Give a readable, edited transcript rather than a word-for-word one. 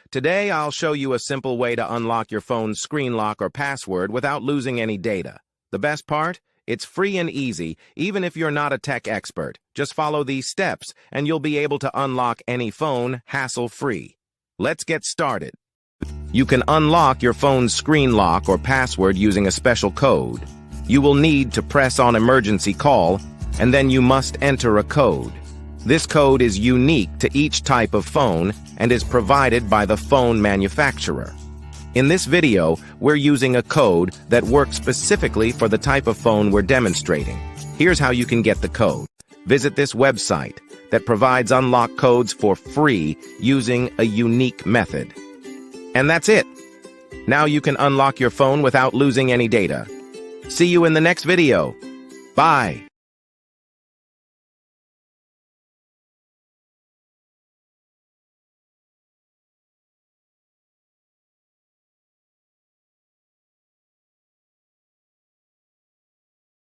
Today, I'll show you a simple way to unlock your phone's screen lock or password without losing any data. The best part? It's free and easy, even if you're not a tech expert. Just follow these steps, and you'll be able to unlock any phone hassle-free. Let's get started. You can unlock your phone's screen lock or password using a special code. You will need to press on emergency call, and then you must enter a code. This code is unique to each type of phone and is provided by the phone manufacturer. In this video, we're using a code that works specifically for the type of phone we're demonstrating. Here's how you can get the code. Visit this website that provides unlock codes for free using a unique method. And that's it. Now you can unlock your phone without losing any data. See you in the next video. Bye.